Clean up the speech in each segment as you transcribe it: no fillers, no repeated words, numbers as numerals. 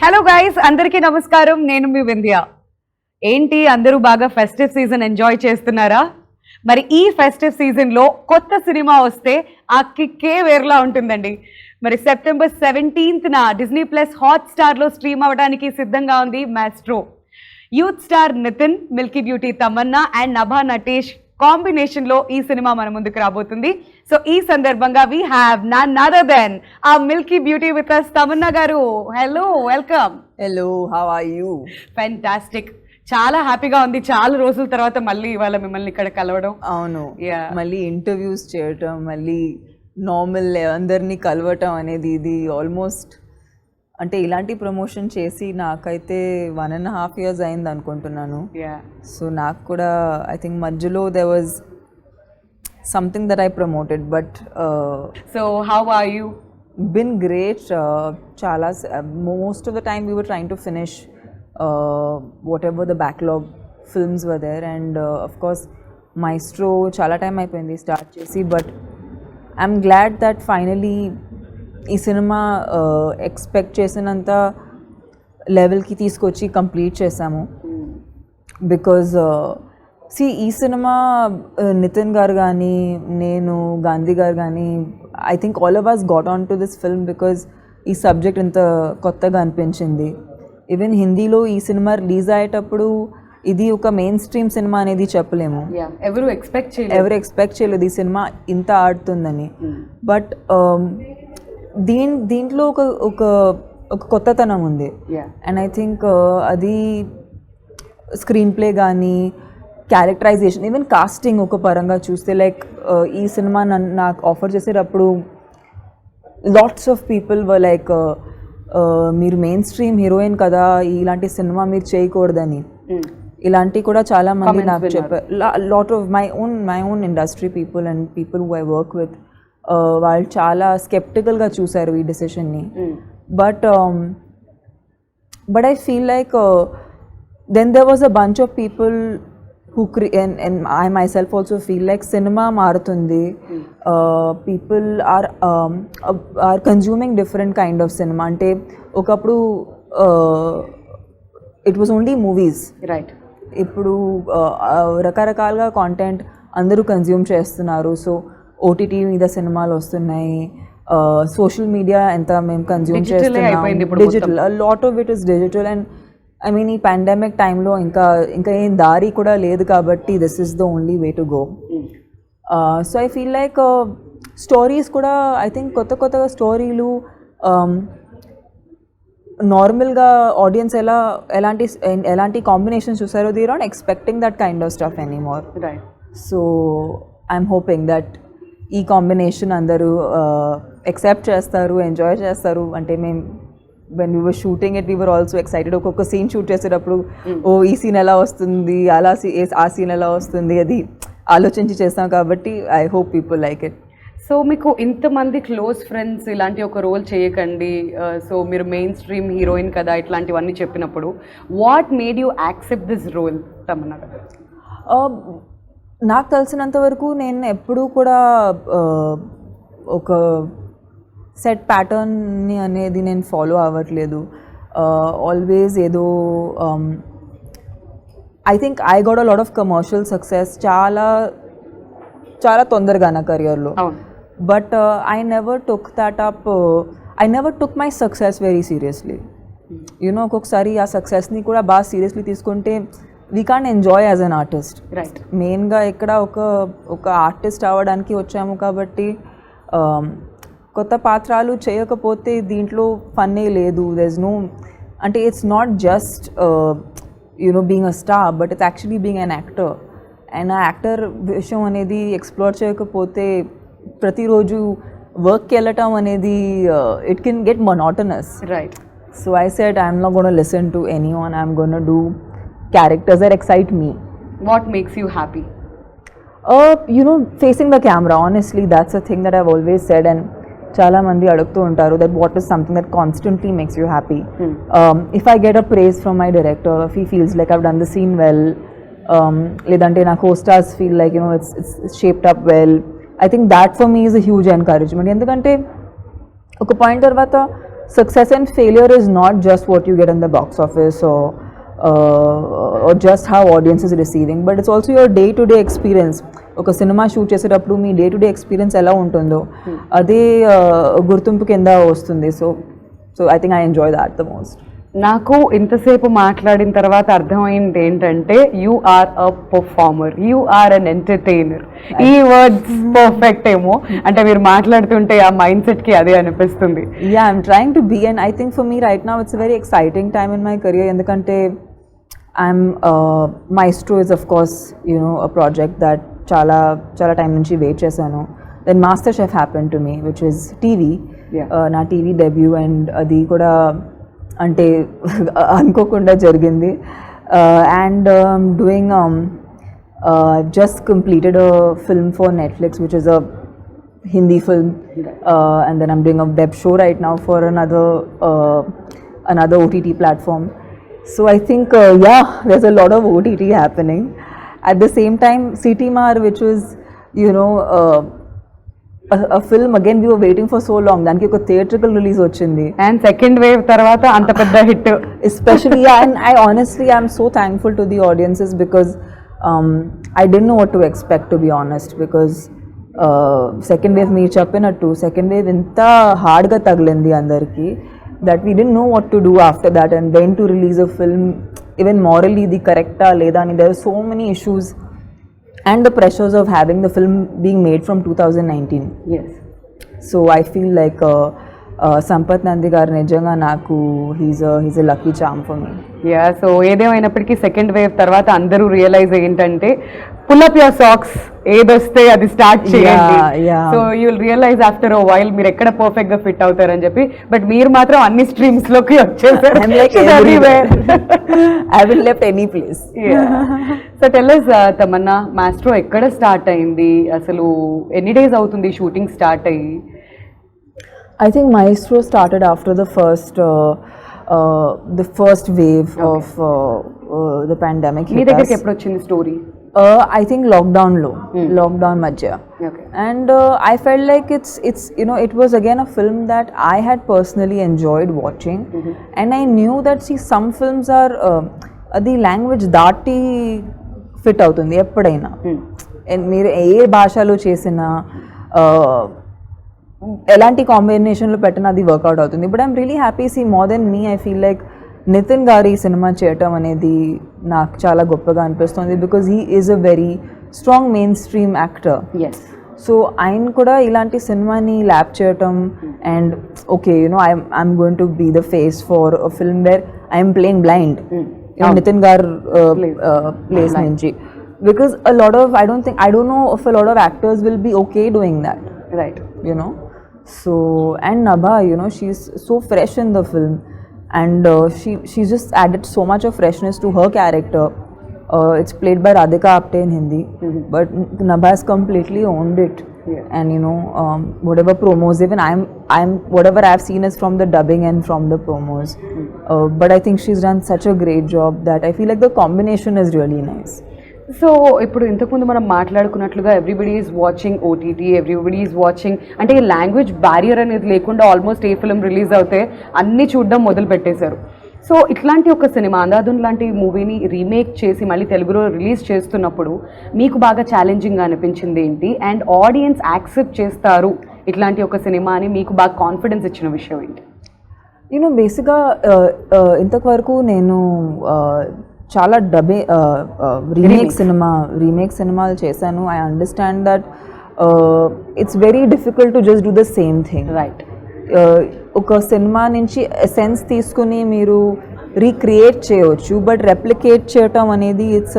Hello guys, అందరికీ నమస్కారం. నేను మీ వింధ్య. ఏంటి అందరూ బాగా ఫెస్టివ్ సీజన్ ఎంజాయ్ చేస్తున్నారా? మరి ఈ ఫెస్టివ్ సీజన్లో కొత్త సినిమా వస్తే ఆ కిక్కే వేరులా ఉంటుందండి. మరి సెప్టెంబర్ 17న డిజ్నీ ప్లస్ హాట్స్టార్లో స్ట్రీమ్ అవ్వడానికి సిద్ధంగా ఉంది Maestro. Youth star Nithin, milky beauty Tamannaah and Nabha Natesh కాంబినేషన్లో ఈ సినిమా మన ముందుకు రాబోతుంది. సో ఈ సందర్భంగా we have none other than the milky beauty with us Tamannaah garu. Hello, welcome. Hello, how are you? Fantastic. చాలా హ్యాపీగా ఉంది, చాలా రోజుల తర్వాత మళ్ళీ ఇవాళ మిమ్మల్ని ఇక్కడ కలవడం. అవును, మళ్ళీ ఇంటర్వ్యూస్ చేయటం, మళ్ళీ నార్మల్ అందరినీ కలవటం అనేది ఇది ఆల్మోస్ట్ అంటే ఇలాంటి ప్రమోషన్ చేసి నాకైతే 1.5 years అయింది అనుకుంటున్నాను. సో నాకు కూడా ఐ థింక్ మధ్యలో they was something that I promoted, but so how are you? Been great. చాలా most of the time we were trying to finish whatever the backlog films were there, and of course Maestro చాలా time అయిపోయింది start చేసి, but I'm glad that finally ఈ cinema expect చేసినంత లెవెల్కి తీసుకొచ్చి complete చేసాము. Because ఈ సినిమా నితిన్ గారు కానీ, నేను, గాంధీ గారు కానీ, I think all of us got on to this film because ఈ సబ్జెక్ట్ ఇంత కొత్తగా అనిపించింది. ఈవెన్ హిందీలో ఈ సినిమా రిలీజ్ అయ్యేటప్పుడు ఇది ఒక మెయిన్ స్ట్రీమ్ సినిమా అనేది చెప్పలేము. ఎవరు ఎక్స్పెక్ట్ చేయలేదు ఈ సినిమా ఇంత ఆడుతుందని. బట్ దీంట్లో ఒక కొత్తతనం ఉంది. అండ్ ఐ థింక్ అది స్క్రీన్ ప్లే కానీ, క్యారెక్టరైజేషన్, ఈవెన్ కాస్టింగ్ ఒక పరంగా చూస్తే, లైక్ ఈ సినిమా నాకు ఆఫర్ చేసేటప్పుడు lots of people were like మీరు మెయిన్ స్ట్రీమ్ హీరోయిన్ కదా, ఇలాంటి సినిమా మీరు చేయకూడదని. ఇలాంటివి కూడా చాలా మంది నాకు చెప్పారు. Lot of my own industry people and people who I work with, వాళ్ళు చాలా స్కెప్టికల్గా చూశారు ఈ డెసిషన్ని. But I feel like then there was a bunch of people who and I myself also feel like cinema మారుతుంది. People are consuming different kind of cinema. అంటే ఒకప్పుడు it was only movies, right? ఇప్పుడు రకరకాలుగా content అందరూ consume చేస్తున్నారు. So OTT మీద సినిమాలు వస్తున్నాయి, సోషల్ మీడియా ఎంత మేము కన్జ్యూమ్ చేస్తున్నాం, digital, lot of it is digital. And I mean ఈ పాండమిక్ టైంలో ఇంకా ఏం దారి కూడా లేదు కాబట్టి this is the only way to go. So I feel like stories కూడా ఐ థింక్ కొత్తగా స్టోరీలు నార్మల్గా ఆడియన్స్ ఎలాంటి కాంబినేషన్స్ చూసారో they are not expecting that kind of stuff anymore. So I'm hoping that ఈ కాంబినేషన్ అందరూ ఎక్సెప్ట్ చేస్తారు, ఎంజాయ్ చేస్తారు. అంటే మేము when we were shooting it we were also excited. ఒక్కొక్క సీన్ షూట్ చేసేటప్పుడు ఈ సీన్ ఎలా వస్తుంది, ఆ సీన్ ఎలా వస్తుంది, అది ఆలోచించి చేస్తాం కాబట్టి I hope people like it. So మీకు ఇంతమంది క్లోజ్ ఫ్రెండ్స్ ఇలాంటి ఒక రోల్ చేయకండి, సో మీరు మెయిన్ స్ట్రీమ్ హీరోయిన్ కదా ఇట్లాంటివన్నీ చెప్పినప్పుడు what made you accept this role Tamannaah? నాకు తెలిసినంత వరకు నేను ఎప్పుడూ కూడా ఒక సెట్ ప్యాటర్న్ని అనేది నేను ఫాలో అవ్వట్లేదు. ఆల్వేస్ ఏదో I think I got a lot of commercial success చాలా తొందరగా నా కెరియర్లో. But I never took my success very seriously. You know ఒక్కొక్కసారి ఆ సక్సెస్ని కూడా బాగా సీరియస్లీ తీసుకుంటే we can't enjoy as an artist. మెయిన్గా ఇక్కడ ఒక ఆర్టిస్ట్ అవ్వడానికి వచ్చాము కాబట్టి కొత్త పాత్రలు చేయకపోతే దీంట్లో ఫన్నే లేదు. దెర్ ఇస్ నో, అంటే it's not just being a star, but it's actually being an actor. And ఆ యాక్టర్ విషయం అనేది ఎక్స్ప్లోర్ చేయకపోతే ప్రతిరోజు వర్క్కి వెళ్ళటం అనేది it can get monotonous. Right. So I said I'm not gonna listen to anyone, I'm gonna do characters that excite me. What makes you happy? Facing the camera, honestly, that's a thing that I've always said, and చాలా మంది అడుగుతూ ఉంటారు that what is something that constantly makes you happy. If I get a praise from my director, if he feels like I've done the scene well, లేదంటే నా co-stars feel like it's shaped up well, I think that for me is a huge encouragement. ఎందుకంటే ఒక point తర్వాత success and failure is not just what you get in the box office or just how audience is receiving, but it's also your day-to-day experience. ఒక cinema shoot చేసేటప్పుడు మీ day-to-day experience ఎలా ఉంటుందో అదే గుర్తింపు కింద వస్తుంది. So I think I enjoy that the most. నాకు ఇంతసేపు మాట్లాడిన తర్వాత అర్థమైంది ఏంటంటే you are a performer, you are an entertainer. ఈ వర్డ్స్ పర్ఫెక్ట్ ఏమో, అంటే మీరు మాట్లాడుతుంటే ఆ మైండ్ సెట్ కి అదే అనిపిస్తుంది. Yeah, I'm trying to be, and I think for me right now it's very exciting time in my career. ఎందుకంటే Maestro is of course, you know, a project that చాలా టైం నుంచి wait చేశాను. Then master chef happen to me which is TV, నా TV debut, and అది కూడా అంటే అనుకోకుండా జరిగింది. And doing just completed a film for Netflix which is a Hindi film, and then I'm doing a web show right now for another OTT platform. So I think yeah, there's a lot of OTT happening. At the same time, City Mar, which was, you know, a film again we were waiting for so long, daniki oka theatrical release ochindi, and second wave tarvata anta pedda hit, especially. Yeah, and I honestly am so thankful to the audiences because I didn't know what to expect, to be honest, because second wave meer cheppinattu second wave inta hard ga tagilindi andarki that we didn't know what to do after that, and then to release a film even morally the correcta leda ani, there are so many issues and the pressures of having the film being made from 2019. Yes. So I feel like Sampath Nandi garu nijanga naku he's a lucky charm for me. యా, so ఏదేమైనప్పటికీ second wave తర్వాత అందరూ realise ఏంటంటే pull up your socks, ఏదొస్తే అది start చేయండి. So you will realise after a while మీరు ఎక్కడ పర్ఫెక్ట్ గా ఫిట్ అవుతారని చెప్పి. బట్ మీరు మాత్రం అన్ని స్ట్రీమ్స్ లోకి వచ్చేసారు. I will left any place. So tell us, Tamannaah, maestro ఎక్కడ స్టార్ట్ అయింది, అసలు ఎన్ని డేస్ అవుతుంది షూటింగ్ స్టార్ట్ అయ్యి? I think Maestro started after the first wave of the pandemic. మీ దగ్గరికి ఎప్పుడు వచ్చింది story? I think lockdown madhya. Okay. And I felt like it's you know, it was again a film that I had personally enjoyed watching. And I knew that some films are the language దాటి fit అవుతుంది ఎప్పుడైనా. మీరు ఏ భాషలో చేసిన ఎలాంటి కాంబినేషన్లో పెట్టినా అది వర్కౌట్ అవుతుంది. But I'm really happy. See more then me I feel like Nithin garu ఈ సినిమా చేయటం అనేది నాకు చాలా గొప్పగా అనిపిస్తుంది, because he is a very strong mainstream actor. So ఆయన కూడా ఇలాంటి సినిమాని ల్యాప్ చేయటం, and okay, you know I'm going to be the face for a film where I'm playing blind Nithin garu place నుంచి, because a lot of I don't know if a lot of actors will be okay doing that, right? You know, so and Nabha, you know, she's so fresh in the film, and she's just added so much of freshness to her character. It's played by Radhika Apte in Hindi, but Nabha has completely owned it. And you know, whatever promos, even I'm whatever I've seen is from the dubbing and from the promos, but I think she's done such a great job that I feel like the combination is really nice. So ఇప్పుడు ఇంతకుముందు మనం మాట్లాడుకున్నట్లుగా everybody is watching OTT, everybody is watching, అంటే ఈ language barrier అనేది లేకుండా almost a film release అవుతే అన్నీ చూడడం మొదలు పెట్టేశారు. సో ఇట్లాంటి ఒక సినిమా అంధాధున్ లాంటి మూవీని రీమేక్ చేసి మళ్ళీ తెలుగులో రిలీజ్ చేస్తున్నప్పుడు మీకు బాగా ఛాలెంజింగ్గా అనిపించింది ఏంటి, అండ్ ఆడియన్స్ యాక్సెప్ట్ చేస్తారు ఇట్లాంటి ఒక సినిమా అని మీకు బాగా కాన్ఫిడెన్స్ ఇచ్చిన విషయం ఏంటి? యూనో బేసిక్గా ఇంతవరకు నేను చాలా రీమేక్ సినిమాలు చేశాను. I understand that it's very difficult to just do the same thing, right? ఒక సినిమా నుంచి ఎసెన్స్ తీసుకుని మీరు రీక్రియేట్ చేయవచ్చు, బట్ రెప్లికేట్ చేయటం అనేది it's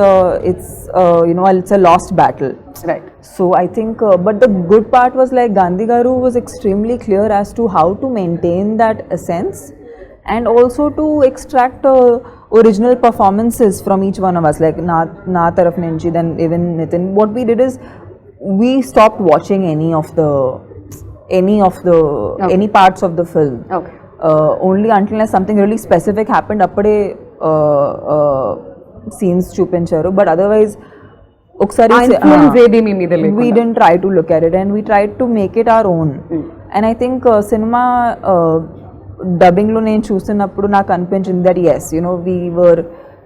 a lost battle, right? So I think but the good part was like Gandhi garu was extremely clear as to how to maintain that essence and also to extract original performances from each one of us, like na taraf nunchi, then even Nitin. What we did is we stopped watching any parts of the film. Okay. Only until something really specific happened appade scenes chupincharu, but otherwise oksari we didn't try to look at it, and we tried to make it our own. And I think cinema డబ్బింగ్లో నేను చూస్తున్నప్పుడు నాకు అనిపించింది that yes you know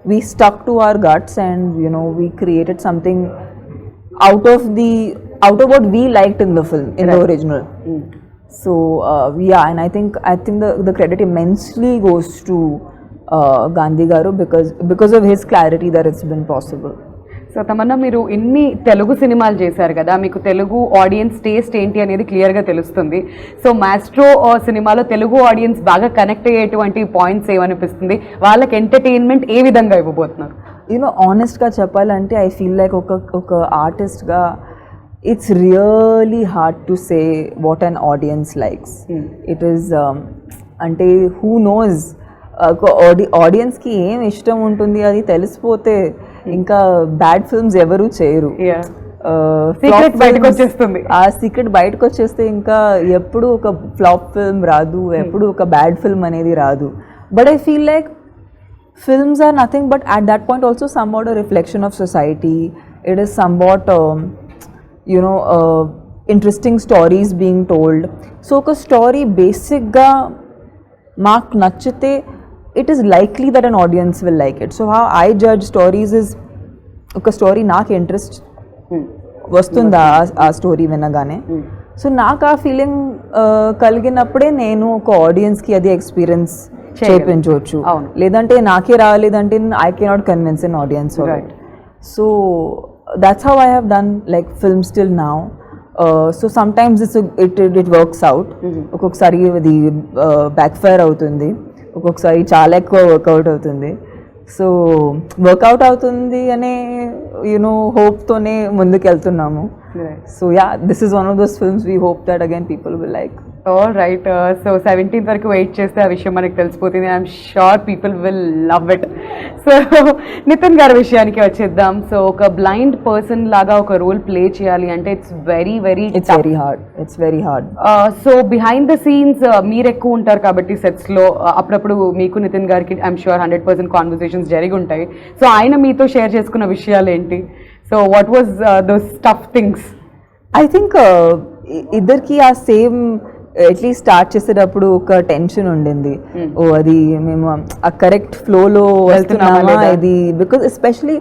we stuck to our guts and you know we created something out of what we liked in the film, in the original. So yeah, and I think the credit immensely goes to Gandhi garu because of his clarity that it's been possible. So Tamannaah, మీరు ఇన్ని తెలుగు సినిమాలు చేశారు కదా, మీకు Telugu audience taste ఏంటి అనేది క్లియర్గా తెలుస్తుంది. సో మాస్ట్రో సినిమాలో తెలుగు ఆడియన్స్ బాగా కనెక్ట్ అయ్యేటువంటి పాయింట్స్ ఏమనిపిస్తుంది, వాళ్ళకి ఎంటర్టైన్మెంట్ ఏ విధంగా ఇవ్వబోతున్నారు? యూనో ఆనెస్ట్గా చెప్పాలంటే ఐ ఫీల్ లైక్ ఒక ఆర్టిస్ట్గా it's really hard to say what an audience likes. It is అంటే హూ నోస్ ఆడియన్స్కి ఏం ఇష్టం ఉంటుంది అది తెలిసిపోతే ఇంకా బ్యాడ్ ఫిల్మ్స్ ఎవరు చేయరు. సీక్రెట్ బయటకు వచ్చేస్తుంది. ఆ సీక్రెట్ బయటకు వచ్చేస్తే ఇంకా ఎప్పుడు ఒక ఫ్లాప్ ఫిల్మ్ రాదు, ఎప్పుడు ఒక బ్యాడ్ ఫిల్మ్ అనేది రాదు. But I feel like films are nothing but at that point also somewhat a reflection of society. It is somewhat interesting stories being told. So a story basic ga mark nachite, it is likely that an audience will like it. So how I judge stories is oka story నాకు interest వస్తుందా ఆ story వినగానే. So నాకు ఆ feeling కలిగినప్పుడే నేను ఒక ఆడియన్స్కి అది ఎక్స్పీరియన్స్ చేయించవచ్చు. లేదంటే నాకే రాలేదంటే I cannot convince an audience. So that's how I have done like films till now. So some times it works out, ఒక్కొక్కసారి అది బ్యాక్ ఫైర్ అవుతుంది, ఒక్కొక్కసారి చాలా ఎక్కువ వర్కౌట్ అవుతుంది. సో వర్కౌట్ అవుతుంది అనే హోప్తోనే ముందుకు వెళ్తున్నాము. So yeah, this is one of those films we hope that again people will like. All right. So 17th వరకు వెయిట్ చేస్తే ఆ విషయం మనకు తెలిసిపోతుంది. I'm sure people will love it. So Nithin గారి విషయానికి వచ్చేద్దాం. సో ఒక బ్లైండ్ పర్సన్ లాగా ఒక రోల్ ప్లే చేయాలి అంటే it's very hard. So behind the scenes మీరు ఎక్కువ ఉంటారు కాబట్టి సెట్స్లో అప్పుడప్పుడు మీకు నితిన్ గారికి ఐఎమ్ షూర్ 100% కాన్వర్సేషన్స్ జరిగి ఉంటాయి. సో ఆయన మీతో షేర్ చేసుకున్న విషయాలు ఏంటి? So what was those tough things? I think ఇద్దరికి ఆ సేమ్ అట్లీస్ట్ స్టార్ట్ చేసేటప్పుడు ఒక టెన్షన్ ఉండింది. ఓ అది మేము ఆ కరెక్ట్ ఫ్లోలో వెళ్తున్నామా ఇది, బికాజ్ ఎస్పెషలీ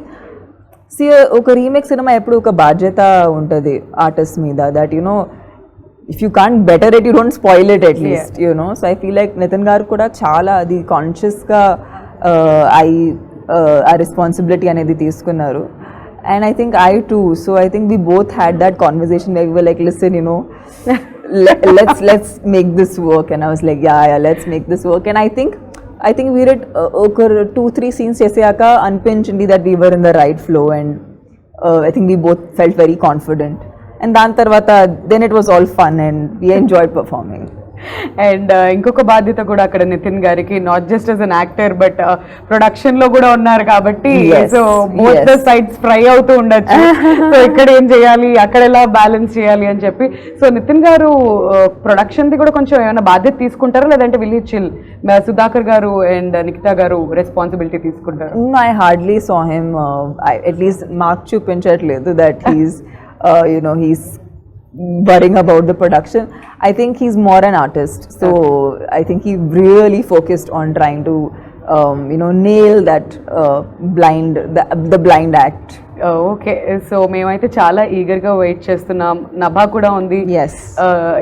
ఒక రీమేక్ సినిమా ఎప్పుడు ఒక బాధ్యత ఉంటుంది ఆర్టిస్ట్ మీద, that if you can't better it you don't spoil it at least so I feel like Nithin garu కూడా చాలా అది కాన్షియస్గా ఆ రెస్పాన్సిబిలిటీ అనేది తీసుకున్నారు. And I think I too. So I think we both had that conversation where we were like, listen, let's make this work. And I was like, yeah, let's make this work. And I think we did 2-3 scenes cheseyaka anpinchindi that we were in the right flow, and I think we both felt very confident. And dan tarvata then it was all fun and we enjoyed performing. And ఇంకొక బాధ్యత కూడా అక్కడ నితిన్ గారికి, not just as an actor but production లో కూడా ఉన్నారు కాబట్టి so both the sides fry అవుతూ ఉండొచ్చు. సో ఇక్కడ ఏం చేయాలి, అక్కడ ఎలా బ్యాలెన్స్ చేయాలి అని చెప్పి. సో నితిన్ గారు ప్రొడక్షన్ ది కూడా కొంచెం ఏమైనా బాధ్యత తీసుకుంటారా, లేదంటే విలీజ్ చిల్ సుధాకర్ గారు అండ్ నిఖితా గారు రెస్పాన్సిబిలిటీ తీసుకుంటారు? I hardly saw him, at least మాకు చూపించట్లేదు that he's worrying about the production. I think he's more an artist, so I think he really focused on trying to nail that the blind act. Okay. So మేమైతే చాలా ఈగర్గా wait చేస్తున్నాం. నభా కూడా ఉంది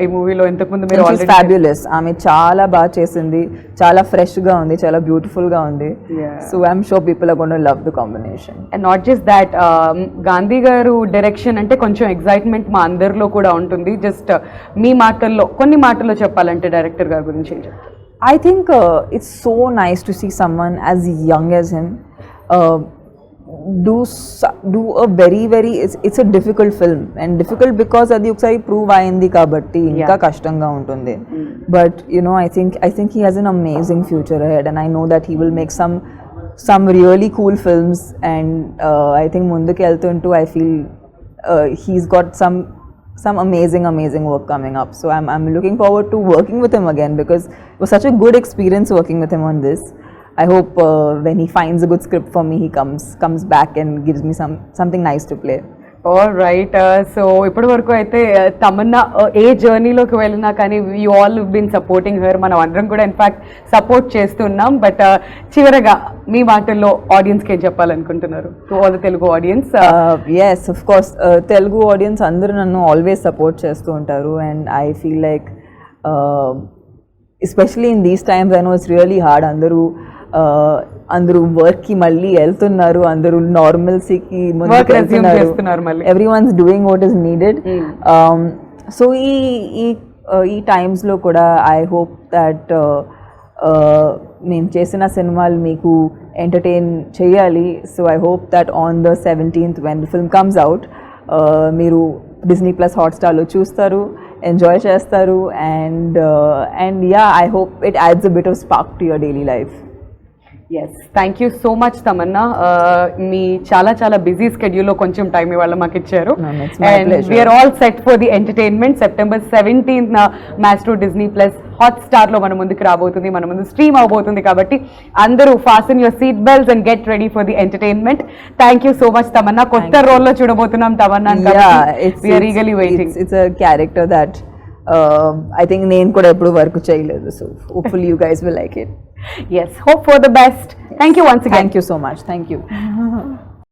ఈ మూవీలో. ఇంతకుముందు మీరు ఆల్రెడీ ఫ్యాబ్యులస్, ఆమె చాలా బాగా చేసింది, చాలా ఫ్రెష్గా ఉంది, చాలా బ్యూటిఫుల్గా ఉంది. So I'm sure people are gonna love the combination. And not just that, Gandhi garu direction అంటే కొంచెం ఎగ్జైట్మెంట్ మా అందరిలో కూడా ఉంటుంది. జస్ట్ మీ మాటల్లో కొన్ని మాటల్లో చెప్పాలంటే డైరెక్టర్ గారి గురించి ఏం చెప్తారు? I think it's so nice to see someone as young as him do a very it's a difficult film, and difficult because adi okkari prove ayindi kabatti inka kashtamga untundi. But I think he has an amazing future ahead, and I know that he will make some really cool films, and I think munduku eltuntu I feel he's got some amazing work coming up. So I'm looking forward to working with him again, because it was such a good experience working with him on this. I hope when he finds a good script for me, he comes back and gives me something nice to play. All right. So ఇప్పటి వరకు అయితే తమన్నా ఏ జర్నీలోకి వెళ్ళినా కానీ you all been supporting her, మనం అందరం కూడా ఇన్ఫాక్ట్ సపోర్ట్ చేస్తున్నాం. బట్ చివరగా మీ మాటల్లో ఆడియన్స్కి ఏం చెప్పాలనుకుంటున్నారు, to all the Telugu audience? Yes of course Telugu audience అందరూ నన్ను ఆల్వేస్ సపోర్ట్ చేస్తూ ఉంటారు. And I feel like especially in these times I know it's really hard. అందరూ వర్క్కి మళ్ళీ వెళ్తున్నారు, అందరూ నార్మల్సీకి everyone's doing what is needed. So ఈ టైమ్స్లో కూడా ఐ హోప్ దట్ మేము చేసిన సినిమాలు మీకు ఎంటర్టైన్ చేయాలి. So I hope that on the 17th when the film comes out మీరు Disney+ Hotstarలో చూస్తారు, ఎంజాయ్ చేస్తారు. And yeah, I hope it adds a bit of spark to your daily life. Yes, thank you so much Tamannaah. మీ చాలా busy స్కెడ్యూల్లో కొంచెం time ఇవాళ మాకు ఇచ్చారు. And we're all set for the entertainment. September 17th Maestro Disney+ Hotstarలో మన ముందుకు రాబోతుంది, మన ముందు స్ట్రీమ్ అవబోతుంది. కాబట్టి అందరూ fasten your seat belts and get ready for the entertainment. Thank you so much Tamannaah. కొత్త రోల్లో చూడబోతున్నాం Tamannaah. We're eagerly waiting. It's a character that I think నేను కూడా ఎప్పుడు వర్క్ చేయలేదు. So hopefully you guys will like it. Yes, hope for the best. Thank you once again. Thank you so much. Thank you.